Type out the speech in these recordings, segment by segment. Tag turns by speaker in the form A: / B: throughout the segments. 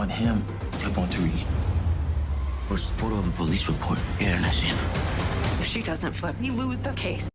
A: want him to flip on Tariq.
B: Where's the photo of a police report? Yeah, that's it.
C: If she doesn't flip, we lose the case.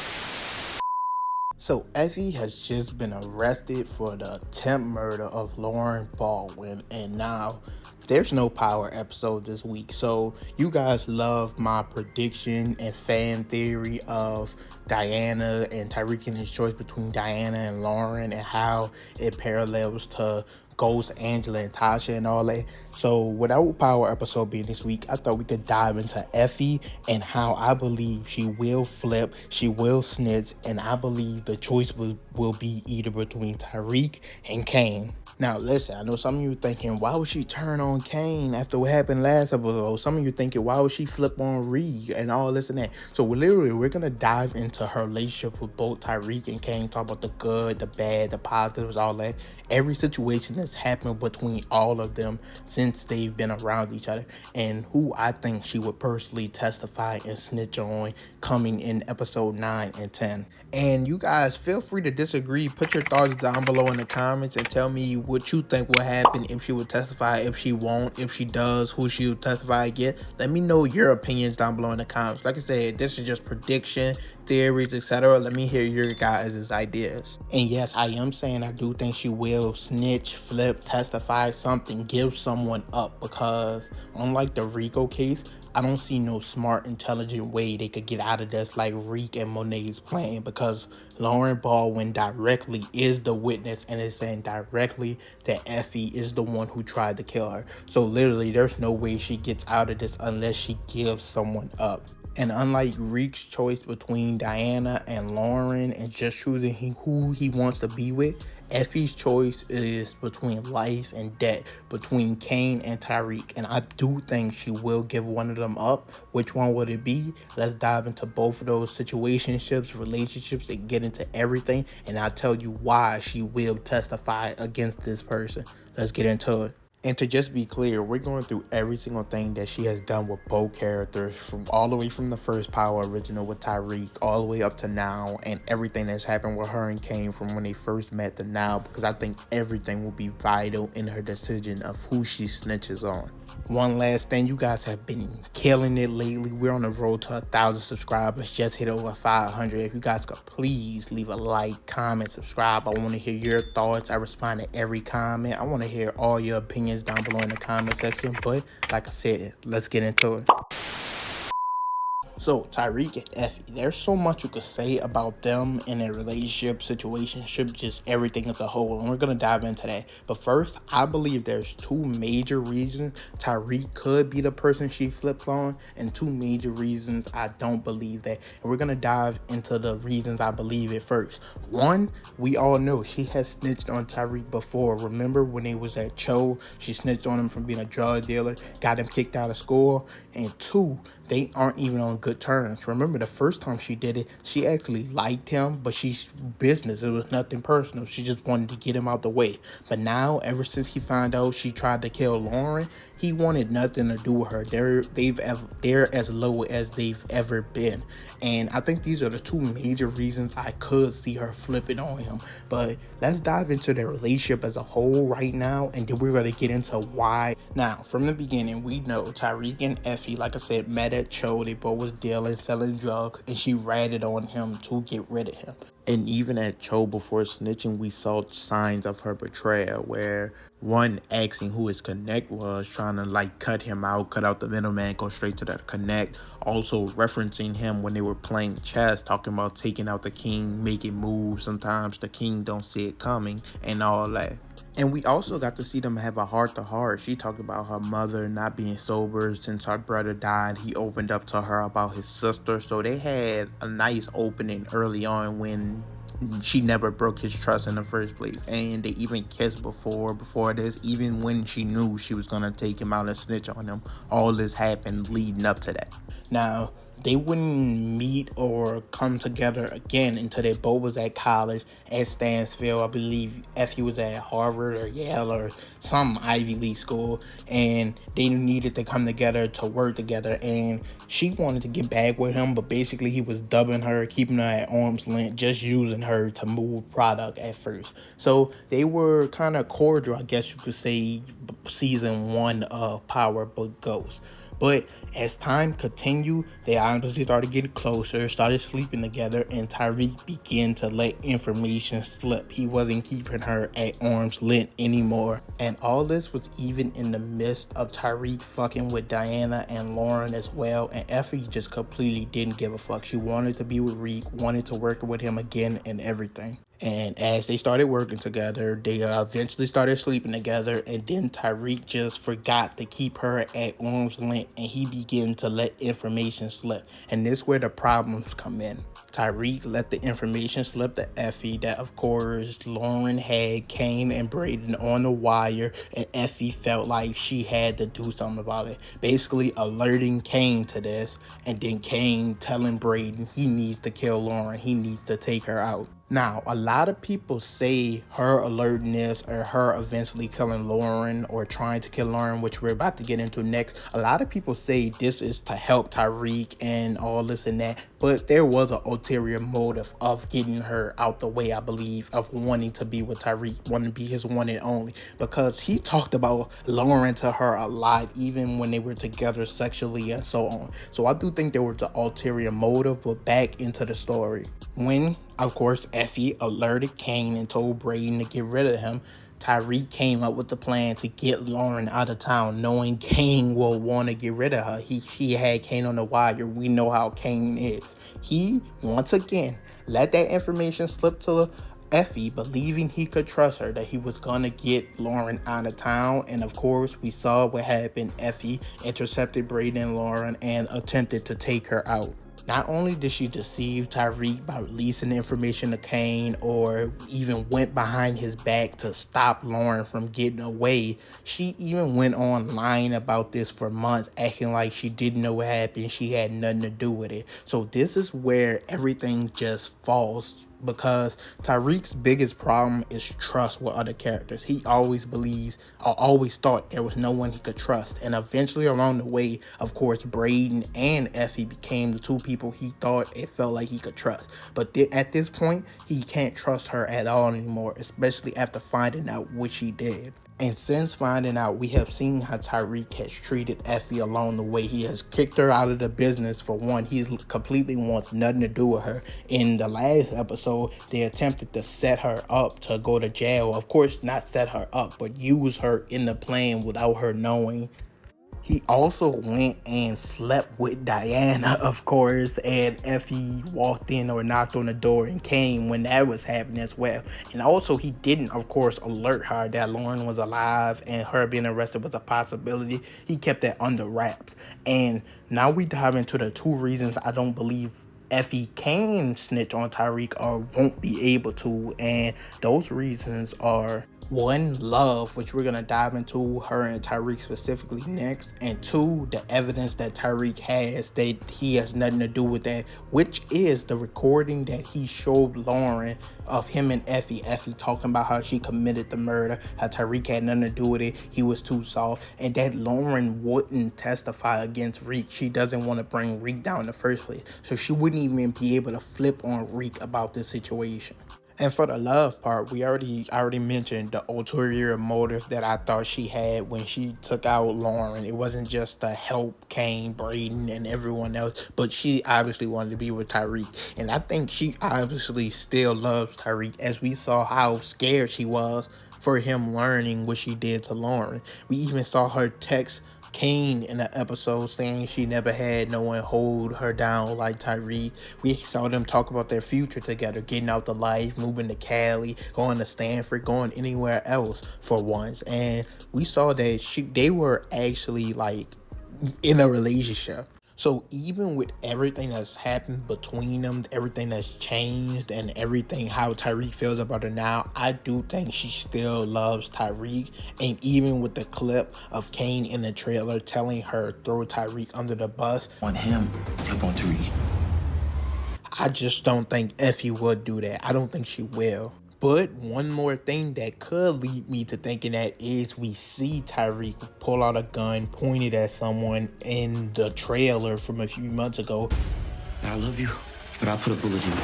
D: So Effie has just been arrested for the attempt murder of Lauren Baldwin, and now there's no Power episode this week. So you guys love my prediction and fan theory of Diana and Tariq and his choice between Diana and Lauren and how it parallels to Ghost, Angela, and Tasha and all that. So without Power episode being this week, I thought we could dive into Effie and how I believe she will flip, she will snitch, and I believe the choice will be either between Tariq and Kane. Now listen, I know some of you thinking, why would she turn on Kane after what happened last episode? Some of you thinking, why would she flip on Reed and all this and that? So we're gonna dive into her relationship with both Tariq and Kane, talk about the good, the bad, the positives, all that. Every situation that's happened between all of them since they've been around each other, and who I think she would personally testify and snitch on coming in episode 9 and 10. And you guys feel free to disagree. Put your thoughts down below in the comments and tell me what you think will happen, if she would testify, if she won't, if she does, who she would testify against. Let me know your opinions down below in the comments. Like I said, this is just prediction, theories, etc. Let me hear your guys' ideas. And yes, I am saying I do think she will snitch, flip, testify, something, give someone up, because unlike the Rico case, I don't see no smart, intelligent way they could get out of this like Reek and Monet's plan, because Lauren Baldwin directly is the witness and is saying directly that Effie is the one who tried to kill her. So literally, there's no way she gets out of this unless she gives someone up. And unlike Reek's choice between Diana and Lauren and just choosing who he wants to be with, Effie's choice is between life and death, between Kane and Tariq. And I do think she will give one of them up. Which one would it be? Let's dive into both of those situationships, relationships, and get into everything. And I'll tell you why she will testify against this person. Let's get into it. And to just be clear, we're going through every single thing that she has done with both characters, from all the way from the first Power original with Tariq, all the way up to now, and everything that's happened with her and Kane from when they first met to now, because I think everything will be vital in her decision of who she snitches on. One last thing, you guys have been killing it lately. We're on the road to 1,000 subscribers, just hit over 500. If you guys could please leave a like, comment, subscribe. I want to hear your thoughts. I respond to every comment. I want to hear all your opinions down below in the comment section. But like I said, let's get into it. So Tariq and Effie, there's so much you could say about them in a relationship, situationship, just everything as a whole, and we're gonna dive into that. But first, I believe there's two major reasons Tariq could be the person she flips on, and two major reasons I don't believe that. And we're gonna dive into the reasons I believe it first. One, we all know she has snitched on Tariq before. Remember when he was at Cho, she snitched on him from being a drug dealer, got him kicked out of school. And two, they aren't even on good terms. Remember the first time she did it, she actually liked him, but she's business. It was nothing personal. She just wanted to get him out the way. But now, ever since he found out she tried to kill Lauren, he wanted nothing to do with her. They're as low as they've ever been. And I think these are the two major reasons I could see her flipping on him. But let's dive into their relationship as a whole right now, and then we're going to get into why. Now, from the beginning, we know Tariq and Effie, like I said, met at Cho. They both was dealing, selling drugs, and she ratted on him to get rid of him. And even at Cho, before snitching, we saw signs of her betrayal, where one asking who his connect was, trying to like cut him out, cut out the middleman, go straight to that connect. Also referencing him when they were playing chess, talking about taking out the king, making moves. Sometimes the king don't see it coming and all that. And we also got to see them have a heart-to-heart. She talked about her mother not being sober since her brother died. He opened up to her about his sister. So they had a nice opening early on when she never broke his trust in the first place. And they even kissed before this, even when she knew she was going to take him out and snitch on him. All this happened leading up to that. Now, they wouldn't meet or come together again until they both was at college at Stansfield. I believe Effie was at Harvard or Yale or some Ivy League school, and they needed to come together to work together. And she wanted to get back with him, but basically he was dubbing her, keeping her at arm's length, just using her to move product at first. So they were kind of cordial, I guess you could say, season 1 of Power Book Ghost. But as time continued, they obviously started getting closer, started sleeping together, and Tariq began to let information slip. He wasn't keeping her at arm's length anymore. And all this was even in the midst of Tariq fucking with Diana and Lauren as well. And Effie just completely didn't give a fuck. She wanted to be with Reek, wanted to work with him again and everything. And as they started working together, they eventually started sleeping together. And then Tariq just forgot to keep her at arm's length, and he began to let information slip. And this is where the problems come in. Tariq let the information slip to Effie that, of course, Lauren had Kane and Braden on the wire, and Effie felt like she had to do something about it. Basically alerting Kane to this, and then Kane telling Braden he needs to kill Lauren. He needs to take her out. Now, a lot of people say her alerting this or her eventually killing Lauren or trying to kill Lauren, which we're about to get into next. A lot of people say this is to help Tariq and all this and that, but there was an ulterior motive of getting her out the way, I believe, of wanting to be with Tariq, wanting to be his one and only, because he talked about Lauren to her a lot, even when they were together sexually and so on. So I do think there was an ulterior motive, but back into the story. When, of course, Effie alerted Kane and told Braden to get rid of him, Tariq came up with the plan to get Lauren out of town, knowing Kane will want to get rid of her. He had Kane on the wire. We know how Kane is. He, once again, let that information slip to Effie, believing he could trust her, that he was gonna get Lauren out of town. And of course, we saw what happened. Effie intercepted Braden and Lauren and attempted to take her out. Not only did she deceive Tariq by releasing information to Kane or even went behind his back to stop Lauren from getting away, she even went on lying about this for months, acting like she didn't know what happened, she had nothing to do with it. So this is where everything just falls, because Tariq's biggest problem is trust with other characters. He always believes, or always thought, there was no one he could trust. And eventually along the way, of course, Braden and Effie became the two people he thought it felt like he could trust. But at this point, he can't trust her at all anymore, especially after finding out what she did. And since finding out, we have seen how Tariq has treated Effie along the way. He has kicked her out of the business for one. He completely wants nothing to do with her. In the last episode, they attempted to set her up to go to jail. Of course, not set her up, but use her in the plan without her knowing. He also went and slept with Diana, of course, and Effie walked in or knocked on the door and came when that was happening as well. And also, he didn't, of course, alert her that Lauren was alive and her being arrested was a possibility. He kept that under wraps. And now we dive into the two reasons I don't believe Effie can snitch on Tariq or won't be able to. And those reasons are: one, love, which we're going to dive into her and Tariq specifically next. And two, the evidence that Tariq has that he has nothing to do with that, which is the recording that he showed Lauren of him and Effie. Effie talking about how she committed the murder, how Tariq had nothing to do with it, he was too soft, and that Lauren wouldn't testify against Reek. She doesn't want to bring Reek down in the first place, so she wouldn't even be able to flip on Reek about this situation. And for the love part, we already mentioned the ulterior motive that I thought she had when she took out Lauren. It wasn't just to help Kane, Braden, and everyone else, but she obviously wanted to be with Tariq. And I think she obviously still loves Tariq, as we saw how scared she was for him learning what she did to Lauren. We even saw her text Kane in an episode saying she never had no one hold her down like Tariq. We saw them talk about their future together, getting out the life, moving to Cali, going to Stanford, going anywhere else for once. And we saw that they were actually like in a relationship. So even with everything that's happened between them, everything that's changed and everything how Tariq feels about her now, I do think she still loves Tariq. And even with the clip of Kane in the trailer telling her throw Tariq under the bus,
B: On him, flip on Tariq.
D: I just don't think Effie would do that. I don't think she will. But one more thing that could lead me to thinking that is we see Tariq pull out a gun pointed at someone in the trailer from a few months ago.
B: I love you, but I'll put a bullet in you.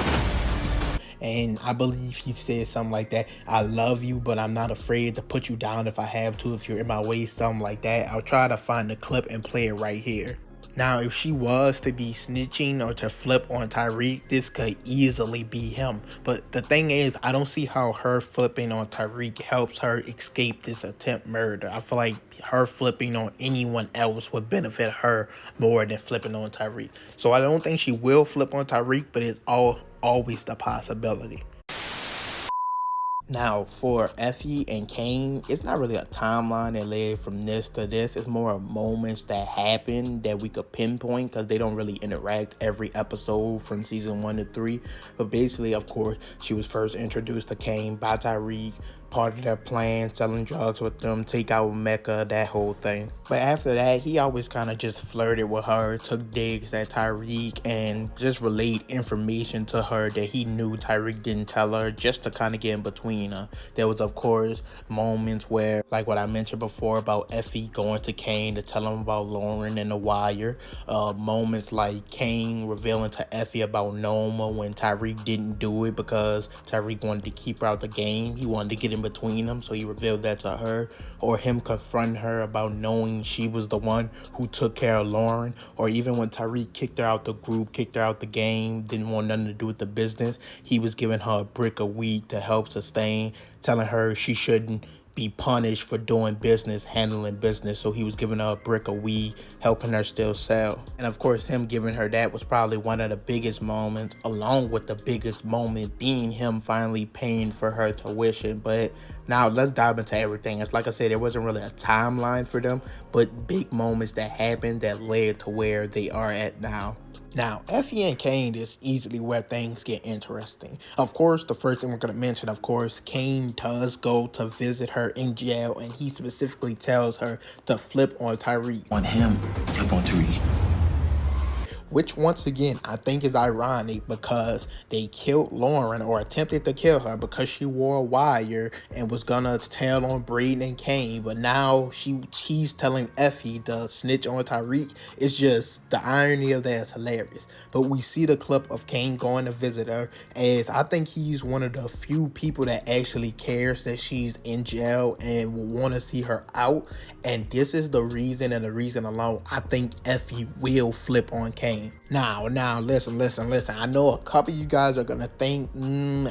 D: And I believe he said something like that. I love you, but I'm not afraid to put you down if I have to, if you're in my way, something like that. I'll try to find the clip and play it right here. Now, if she was to be snitching or to flip on Tariq, this could easily be him. But the thing is, I don't see how her flipping on Tariq helps her escape this attempt murder. I feel like her flipping on anyone else would benefit her more than flipping on Tariq. So I don't think she will flip on Tariq, but it's always the possibility. Now, for Effie and Kane, it's not really a timeline that led from this to this. It's more of moments that happen that we could pinpoint because they don't really interact every episode from season 1 to 3. But basically, of course, she was first introduced to Kane by Tariq, part of their plan, selling drugs with them, take out Mecca, that whole thing. But after that, he always kind of just flirted with her, took digs at Tariq, and just relayed information to her that he knew Tariq didn't tell her, just to kind of get in between her. There was, of course, moments where, like what I mentioned before about Effie going to Kane to tell him about Lauren and The Wire. Moments like Kane revealing to Effie about Noma when Tariq didn't do it because Tariq wanted to keep her out the game. He wanted to get in between them, so he revealed that to her. Or him confronting her about knowing she was the one who took care of Lauren. Or even when Tariq kicked her out the group, kicked her out the game, didn't want nothing to do with the business, he was giving her a brick of weed to help sustain, telling her she shouldn't be punished for doing business, handling business. So he was giving her a brick of weed, helping her still sell. And of course, him giving her that was probably one of the biggest moments, along with the biggest moment being him finally paying for her tuition. But now let's dive into everything. It's like I said, there wasn't really a timeline for them, but big moments that happened that led to where they are at now. Now, Effie and Kane is easily where things get interesting. Of course, the first thing we're going to mention, of course, Kane does go to visit her in jail, and he specifically tells her to flip on Tariq.
B: On him, flip on Tariq.
D: Which, once again, I think is ironic because they killed Lauren, or attempted to kill her, because she wore a wire and was gonna tell on Braden and Kane. But now he's telling Effie to snitch on Tariq. It's just, the irony of that is hilarious. But we see the clip of Kane going to visit her, as I think he's one of the few people that actually cares that she's in jail and will want to see her out. And this is the reason, and the reason alone, I think Effie will flip on Kane. Now, listen. I know a couple of you guys are gonna think,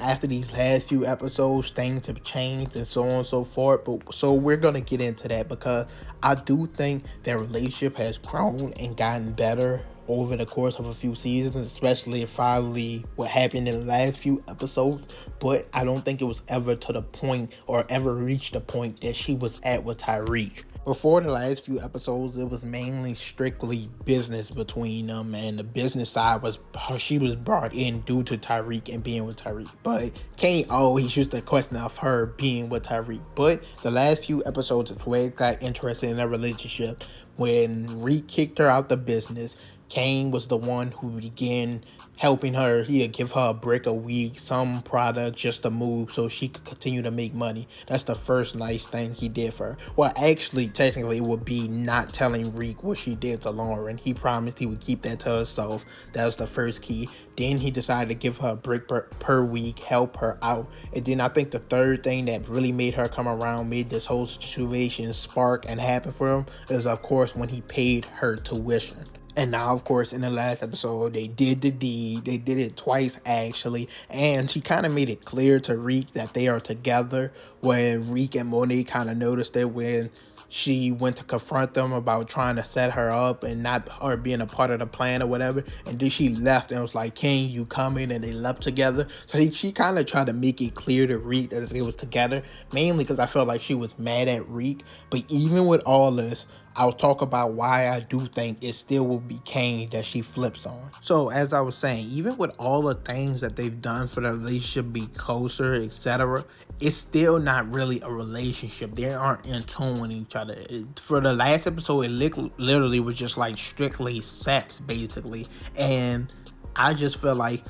D: after these last few episodes, things have changed and so on and so forth. But so we're gonna get into that, because I do think their relationship has grown and gotten better over the course of a few seasons, especially finally what happened in the last few episodes. But I don't think it was ever to the point, or ever reached the point that she was at with Tariq. Before the last few episodes, it was mainly strictly business between them, and the business side was she was brought in due to Tariq and being with Tariq. But Kane always used to question of her being with Tariq. But the last few episodes is where it got interested in their relationship. When Reek kicked her out the business, Kane was the one who began helping her. He'd give her a brick a week, some product just to move so she could continue to make money. That's the first nice thing he did for her. Well, actually, technically, it would be not telling Reek what she did to Lauren. He promised he would keep that to himself. That was the first key. Then he decided to give her a brick per week, help her out. And then I think the third thing that really made her come around, made this whole situation spark and happen for him, is, of course, when he paid her tuition. And now, of course, in the last episode, they did the deed. They did it twice, actually. And she kind of made it clear to Reek that they are together, when Reek and Monet kind of noticed it when she went to confront them about trying to set her up and not her being a part of the plan or whatever. And then she left and was like, "King, you coming?" And they left together. So she kind of tried to make it clear to Reek that they was together, mainly because I felt like she was mad at Reek. But even with all this, I'll talk about why I do think it still will be Kane that she flips on. So as I was saying, even with all the things that they've done for the relationship be closer, etc., it's still not really a relationship. They aren't in tune with each other. For the last episode, it literally was just like strictly sex, basically. And I just feel like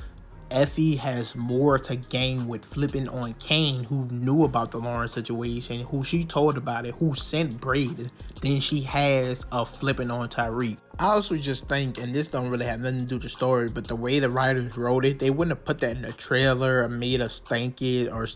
D: Effie has more to gain with flipping on Kane, who knew about the Lauren situation, who she told about it, who sent Braden, than she has of flipping on Tariq. I also just think, and this don't really have nothing to do with the story, but the way the writers wrote it, they wouldn't have put that in the trailer or made us think it or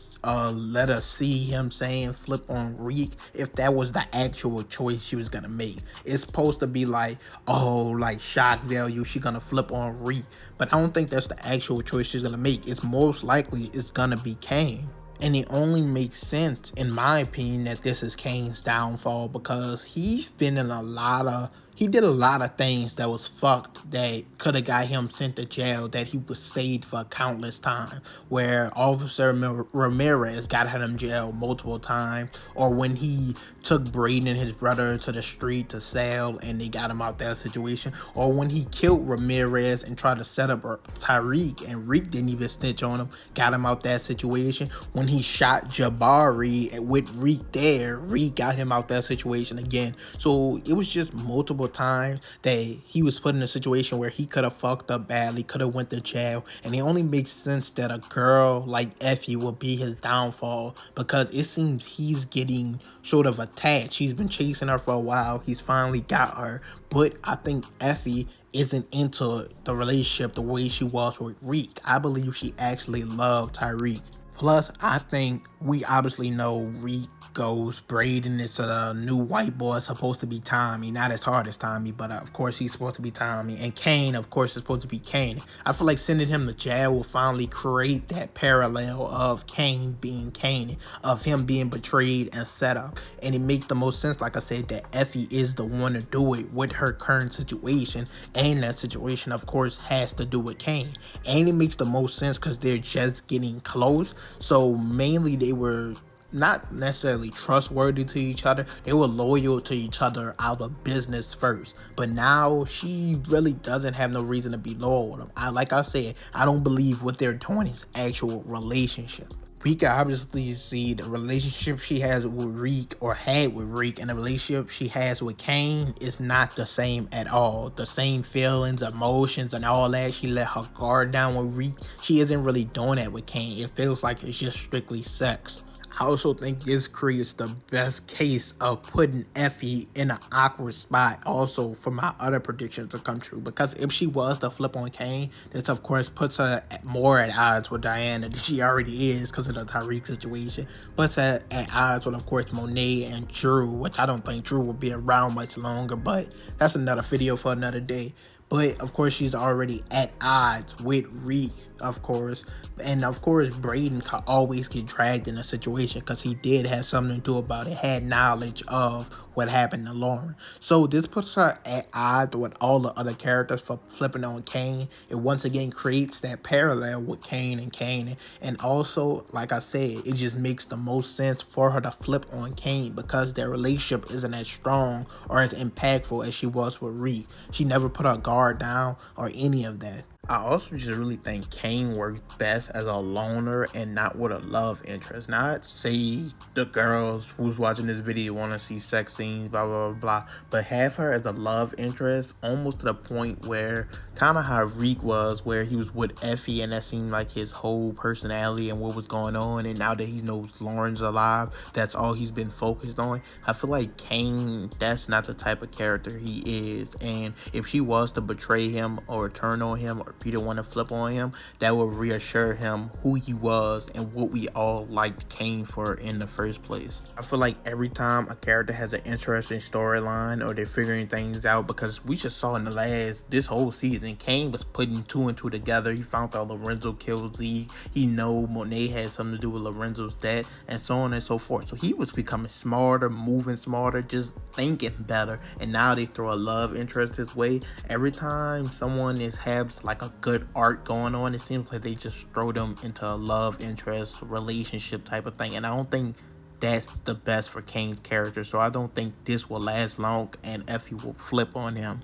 D: let us see him saying flip on Reek if that was the actual choice she was gonna make. It's supposed to be like, oh, like shock value, she gonna flip on Reek, but I don't think that's the actual choice she's gonna make. It's most likely it's gonna be Kane. And it only makes sense, in my opinion, that this is Kane's downfall because he did a lot of things that was fucked that could have got him sent to jail that he was saved for countless times. Where Officer Ramirez got him in jail multiple times, or when he took Braden and his brother to the street to sell and they got him out that situation, or when he killed Ramirez and tried to set up Tariq and Reek didn't even snitch on him, got him out that situation. When he shot Jabari with Reek there, Reek got him out that situation again. So it was just multiple times that he was put in a situation where he could have fucked up badly, could have went to jail, and it only makes sense that a girl like Effie will be his downfall because it seems he's getting sort of attached. He's been chasing her for a while. He's finally got her, but I think Effie isn't into the relationship the way she was with Reek. I believe she actually loved Tariq. Plus, I think we obviously know Reek goes Braden is a new white boy supposed to be Tommy, not as hard as Tommy, but of course he's supposed to be Tommy. And Kane, of course, is supposed to be Kane. I feel like sending him to jail will finally create that parallel of Kane being Kane, of him being betrayed and set up. And it makes the most sense, like I said, that Effie is the one to do it with her current situation, and that situation, of course, has to do with Kane. And it makes the most sense because they're just getting close. So mainly they were not necessarily trustworthy to each other. They were loyal to each other out of business first. But now she really doesn't have no reason to be loyal with him. Like I said, I don't believe what they're doing is actual relationship. We can obviously see the relationship she has with Reek or had with Reek and the relationship she has with Kane is not the same at all. The same feelings, emotions, and all that. She let her guard down with Reek. She isn't really doing that with Kane. It feels like it's just strictly sex. I also think this creates the best case of putting Effie in an awkward spot also for my other predictions to come true. Because if she was to flip on Kane, this of course puts her more at odds with Diana than she already is because of the Tariq situation. Puts her at odds with, of course, Monet and Drew, which I don't think Drew will be around much longer, but that's another video for another day. But of course, she's already at odds with Reek, of course. And of course, Braden could always get dragged in a situation because he did have something to do about it, had knowledge of what happened to Lauren. So this puts her at odds with all the other characters for flipping on Kane. It once again creates that parallel with Kane and Kane. And also, like I said, it just makes the most sense for her to flip on Kane because their relationship isn't as strong or as impactful as she was with Reek. She never put her guard down or any of that. I also just really think Kane works best as a loner and not with a love interest. Not say the girls who's watching this video want to see sex scenes, blah, blah, blah, blah, but have her as a love interest almost to the point where kind of how Reek was, where he was with Effie and that seemed like his whole personality and what was going on. And now that he knows Lauren's alive, that's all he's been focused on. I feel like Kane, that's not the type of character he is. And if she was to betray him or turn on him or Peter want to flip on him, that would reassure him who he was and what we all liked Kane for in the first place. I feel like every time a character has an interesting storyline or they're figuring things out, because we just saw in this whole season, Kane was putting two and two together. He found out Lorenzo killed Zeke. He know Monet had something to do with Lorenzo's death, and so on and so forth. So he was becoming smarter, moving smarter, just thinking better. And now they throw a love interest his way. Every time someone has like a good arc going on, it seems like they just throw them into a love interest relationship type of thing. And I don't think that's the best for Kane's character. So I don't think this will last long and Effie will flip on him.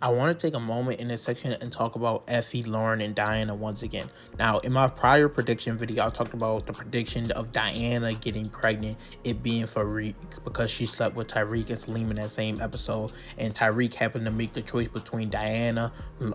D: I want to take a moment in this section and talk about Effie, Lauren, and Diana once again. Now, in my prior prediction video, I talked about the prediction of Diana getting pregnant, it being for Reek, because she slept with Tariq and Salim in that same episode, and Tariq happened to make the choice between Diana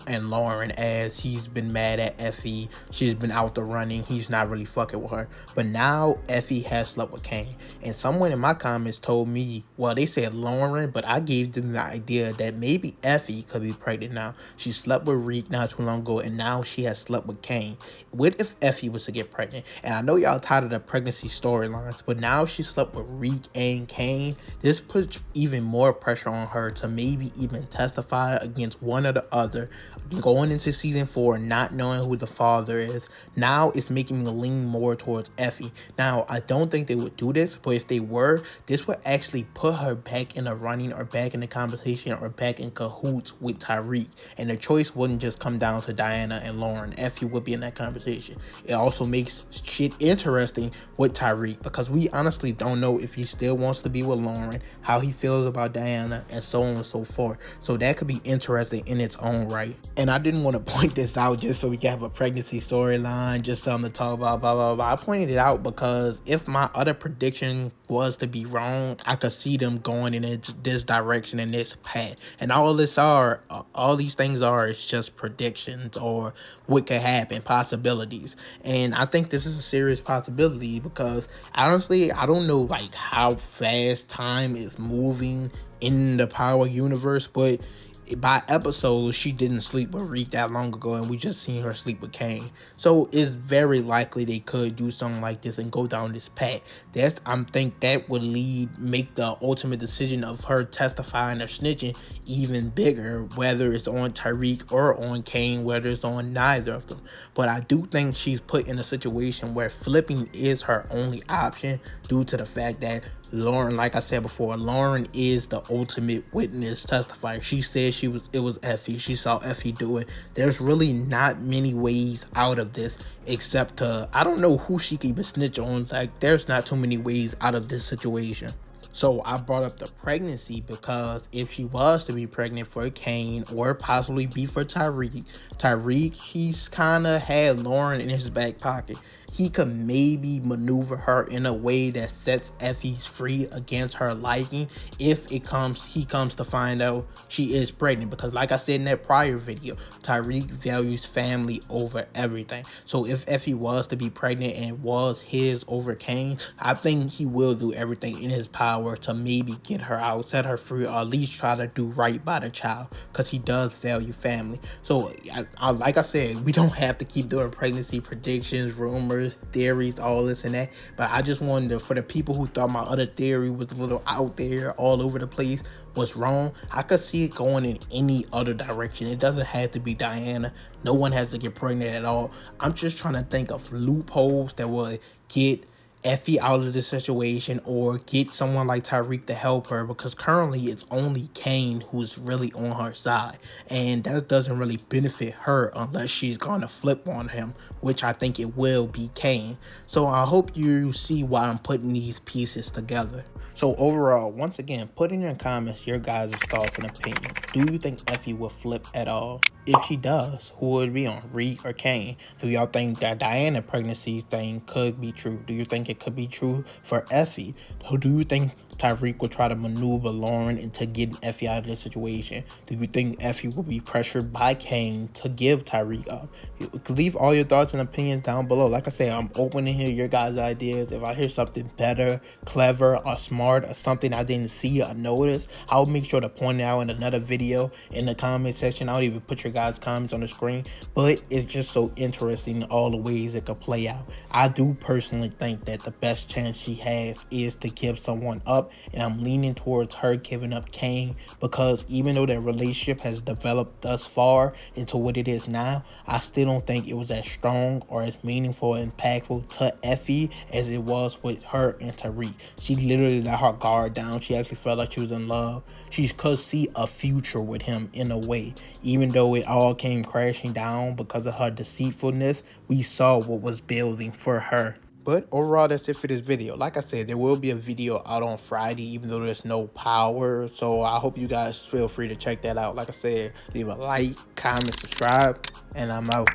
D: and Lauren, as he's been mad at Effie, she's been out the running, he's not really fucking with her. But now Effie has slept with Kane, and someone in my comments told me, well, they said Lauren, but I gave them the idea that maybe Effie could be pregnant now. She slept with Reek not too long ago, and now she has slept with Kane. What if Effie was to get pregnant? And I know y'all tired of the pregnancy storylines, but now she slept with Reek and Kane. This puts even more pressure on her to maybe even testify against one or the other. Going into season 4, not knowing who the father is, now it's making me lean more towards Effie. Now, I don't think they would do this, but if they were, this would actually put her back in the running, or back in the conversation, or back in cahoots with Tariq, and the choice wouldn't just come down to Diana and Lauren. Effie would be in that conversation. It also makes shit interesting with Tariq, because we honestly don't know if he still wants to be with Lauren, how he feels about Diana, and so on and so forth. So that could be interesting in its own right. And I didn't want to point this out just so we can have a pregnancy storyline, just something to talk about, blah, blah, blah. I pointed it out because if my other prediction was to be wrong, I could see them going in this direction, in this path. And all these things are is just predictions, or what could happen, possibilities. And I think this is a serious possibility, because honestly, I don't know like how fast time is moving in the Power universe, but by episodes, she didn't sleep with Reek that long ago, and we just seen her sleep with Kane. So it's very likely they could do something like this and go down this path. I think that would make the ultimate decision of her testifying or snitching even bigger, whether it's on Tariq or on Kane, whether it's on neither of them. But I do think she's put in a situation where flipping is her only option, due to the fact that Lauren, like I said before, Lauren is the ultimate witness testifier. She said it was Effie. She saw Effie do it. There's really not many ways out of this, except I don't know who she could even snitch on. Like, there's not too many ways out of this situation. So I brought up the pregnancy because if she was to be pregnant for Kane, or possibly be for Tariq, he's kind of had Lauren in his back pocket. He could maybe maneuver her in a way that sets Effie free against her liking if he comes to find out she is pregnant. Because like I said in that prior video, Tariq values family over everything. So if Effie was to be pregnant and was his over Kane, I think he will do everything in his power to maybe get her out, set her free, or at least try to do right by the child, because he does value family. So like I said, we don't have to keep doing pregnancy predictions, rumors, theories, all this and that, but I just wanted to, for the people who thought my other theory was a little out there, all over the place, was wrong. I could see it going in any other direction. It doesn't have to be Diana. No one has to get pregnant at all. I'm just trying to think of loopholes that would get Effie out of the situation, or get someone like Tariq to help her, because currently it's only Kane who's really on her side, and that doesn't really benefit her unless she's gonna flip on him, which I think it will be Kane. So I hope you see why I'm putting these pieces together. So overall, once again, put in your comments your guys' thoughts and opinions. Do you think Effie will flip at all? If she does, who would it be on, Reek or Kane? Do y'all think that Diana pregnancy thing could be true? Do you think it could be true for Effie? Or do you think Tariq will try to maneuver Lauren into getting Effie out of the situation? Do you think Effie will be pressured by Kane to give Tariq up? Leave all your thoughts and opinions down below. Like I say, I'm open to hear your guys' ideas. If I hear something better, clever, or smart, or something I didn't see or notice, I'll make sure to point it out in another video in the comment section. I'll even put your guys' comments on the screen. But it's just so interesting, all the ways it could play out. I do personally think that the best chance she has is to give someone up, and I'm leaning towards her giving up Kane, because even though their relationship has developed thus far into what it is now, I still don't think it was as strong or as meaningful and impactful to Effie as it was with her and Tariq. She literally let her guard down. She actually felt like she was in love. She could see a future with him in a way. Even though it all came crashing down because of her deceitfulness, we saw what was building for her. But overall, that's it for this video. Like I said, there will be a video out on Friday, even though there's no power. So I hope you guys feel free to check that out. Like I said, leave a like, comment, subscribe, and I'm out.